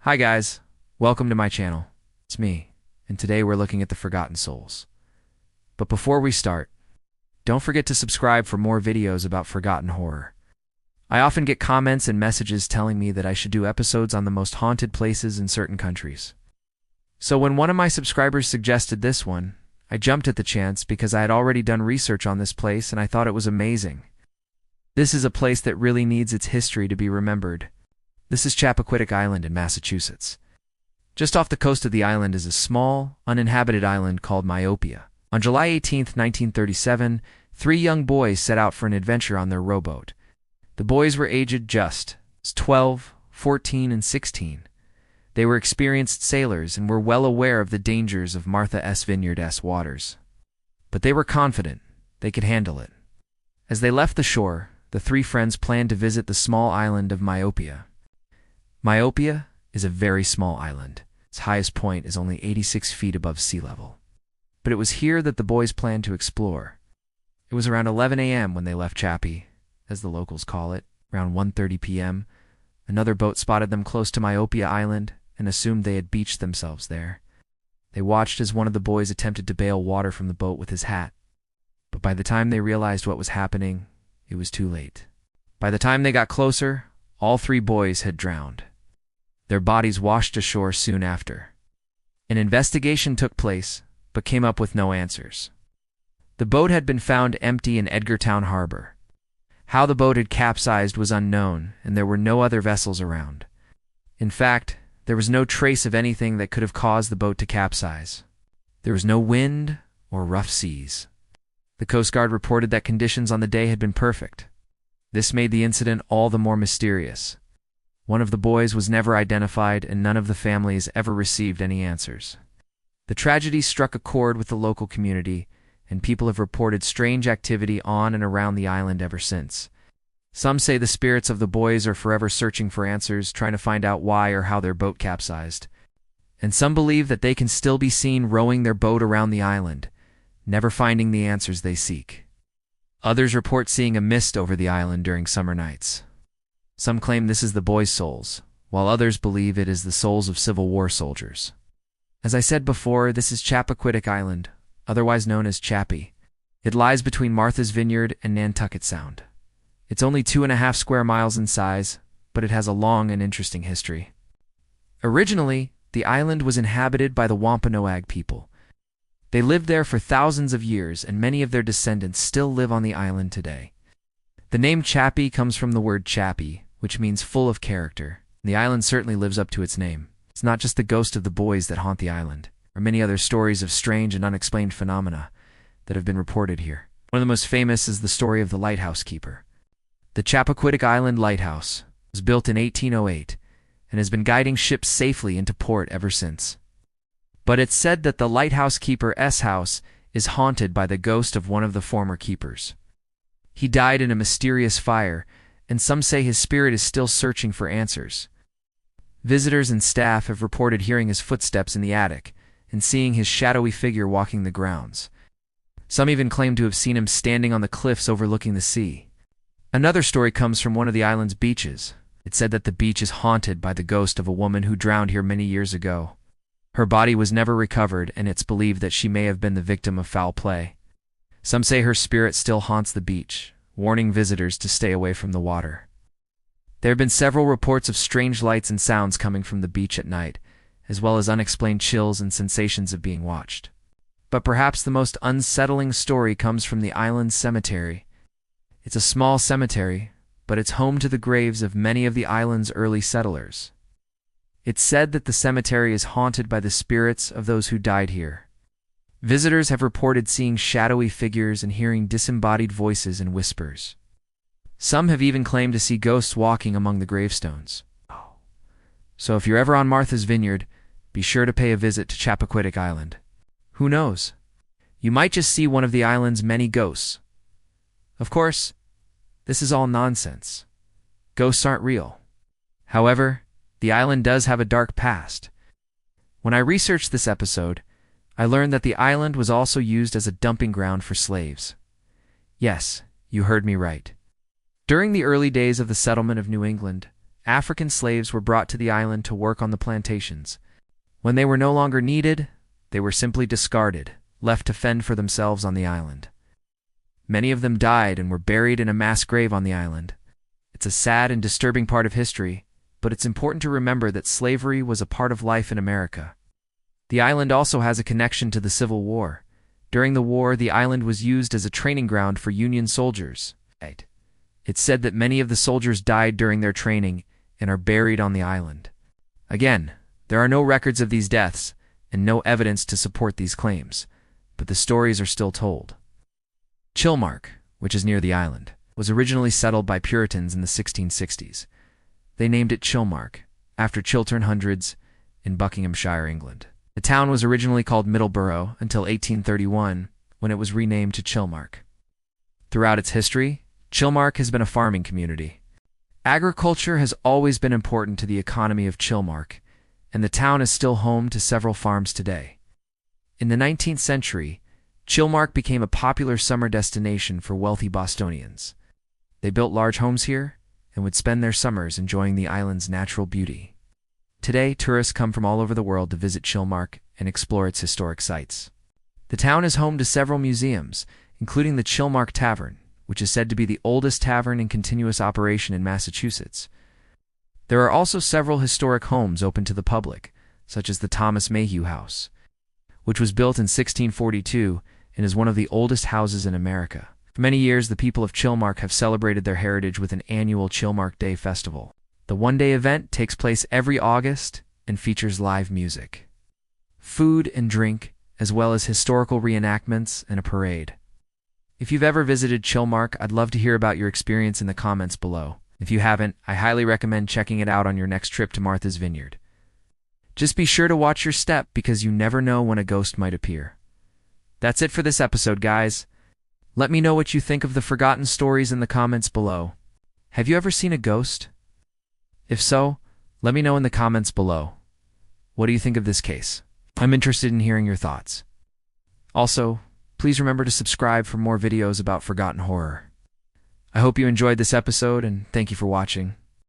Hi guys, welcome to my channel. It's me, and today we're looking at the Forgotten Souls. But before we start, don't forget to subscribe for more videos about forgotten horror. I often get comments and messages telling me that I should do episodes on the most haunted places in certain countries. So when one of my subscribers suggested this one, I jumped at the chance because I had already done research on this place and I thought it was amazing. This is a place that really needs its history to be remembered. This is Chappaquiddick Island in Massachusetts. Just off the coast of the island is a small, uninhabited island called Myopia. On July 18, 1937, three young boys set out for an adventure on their rowboat. The boys were aged just 12, 14, and 16. They were experienced sailors and were well aware of the dangers of Martha S. Vineyard-S waters. But they were confident they could handle it. As they left the shore, the three friends planned to visit the small island of Myopia. Myopia is a very small island. Its highest point is only 86 feet above sea level. But it was here that the boys planned to explore. It was around 11 a.m. when they left Chappie, as the locals call it. Around 1:30 p.m., another boat spotted them close to Myopia Island and assumed they had beached themselves there. They watched as one of the boys attempted to bail water from the boat with his hat. But by the time they realized what was happening, it was too late. By the time they got closer, all three boys had drowned. Their bodies washed ashore soon after. An investigation took place, but came up with no answers. The boat had been found empty in Edgartown Harbor. How the boat had capsized was unknown, and there were no other vessels around. In fact, there was no trace of anything that could have caused the boat to capsize. There was no wind or rough seas. The Coast Guard reported that conditions on the day had been perfect. This made the incident all the more mysterious. One of the boys was never identified, and none of the families ever received any answers. The tragedy struck a chord with the local community, and people have reported strange activity on and around the island ever since. Some say the spirits of the boys are forever searching for answers, trying to find out why or how their boat capsized. And some believe that they can still be seen rowing their boat around the island, never finding the answers they seek. Others report seeing a mist over the island during summer nights. Some claim this is the boys' souls, while others believe it is the souls of Civil War soldiers. As I said before, this is Chappaquiddick Island, otherwise known as Chappie. It lies between Martha's Vineyard and Nantucket Sound. It's only 2.5 square miles in size, but it has a long and interesting history. Originally, the island was inhabited by the Wampanoag people. They lived there for thousands of years, and many of their descendants still live on the island today. The name Chappie comes from the word chappie, which means full of character. The island certainly lives up to its name. It's not just the ghost of the boys that haunt the island. There are many other stories of strange and unexplained phenomena that have been reported here. One of the most famous is the story of the lighthouse keeper. The Chappaquiddick Island Lighthouse was built in 1808 and has been guiding ships safely into port ever since. But it's said that the lighthouse keeper's house is haunted by the ghost of one of the former keepers. He died in a mysterious fire, and some say his spirit is still searching for answers. Visitors and staff have reported hearing his footsteps in the attic and seeing his shadowy figure walking the grounds. Some even claim to have seen him standing on the cliffs overlooking the sea. Another story comes from one of the island's beaches. It's said that the beach is haunted by the ghost of a woman who drowned here many years ago. Her body was never recovered, and it's believed that she may have been the victim of foul play. Some say her spirit still haunts the beach, warning visitors to stay away from the water. There have been several reports of strange lights and sounds coming from the beach at night, as well as unexplained chills and sensations of being watched. But perhaps the most unsettling story comes from the island's cemetery. It's a small cemetery, but it's home to the graves of many of the island's early settlers. It's said that the cemetery is haunted by the spirits of those who died here. Visitors have reported seeing shadowy figures and hearing disembodied voices and whispers. Some have even claimed to see ghosts walking among the gravestones. So if you're ever on Martha's Vineyard, be sure to pay a visit to Chappaquiddick Island. Who knows? You might just see one of the island's many ghosts. Of course, this is all nonsense. Ghosts aren't real. However, the island does have a dark past. When I researched this episode, I learned that the island was also used as a dumping ground for slaves. Yes, you heard me right. During the early days of the settlement of New England, African slaves were brought to the island to work on the plantations. When they were no longer needed, they were simply discarded, left to fend for themselves on the island. Many of them died and were buried in a mass grave on the island. It's a sad and disturbing part of history, but it's important to remember that slavery was a part of life in America. The island also has a connection to the Civil War. During the war, the island was used as a training ground for Union soldiers. It's said that many of the soldiers died during their training and are buried on the island. Again, there are no records of these deaths and no evidence to support these claims, but the stories are still told. Chilmark, which is near the island, was originally settled by Puritans in the 1660s. They named it Chilmark, after Chiltern Hundreds in Buckinghamshire, England. The town was originally called Middleborough until 1831, when it was renamed to Chilmark. Throughout its history, Chilmark has been a farming community. Agriculture has always been important to the economy of Chilmark, and the town is still home to several farms today. In the 19th century, Chilmark became a popular summer destination for wealthy Bostonians. They built large homes here and would spend their summers enjoying the island's natural beauty. Today, tourists come from all over the world to visit Chilmark and explore its historic sites. The town is home to several museums, including the Chilmark Tavern, which is said to be the oldest tavern in continuous operation in Massachusetts. There are also several historic homes open to the public, such as the Thomas Mayhew House, which was built in 1642 and is one of the oldest houses in America. For many years, the people of Chilmark have celebrated their heritage with an annual Chilmark Day Festival. The one-day event takes place every August and features live music, food and drink, as well as historical reenactments and a parade. If you've ever visited Chilmark, I'd love to hear about your experience in the comments below. If you haven't, I highly recommend checking it out on your next trip to Martha's Vineyard. Just be sure to watch your step because you never know when a ghost might appear. That's it for this episode, guys. Let me know what you think of the forgotten stories in the comments below. Have you ever seen a ghost? If so, let me know in the comments below. What do you think of this case? I'm interested in hearing your thoughts. Also, please remember to subscribe for more videos about forgotten horror. I hope you enjoyed this episode, and thank you for watching.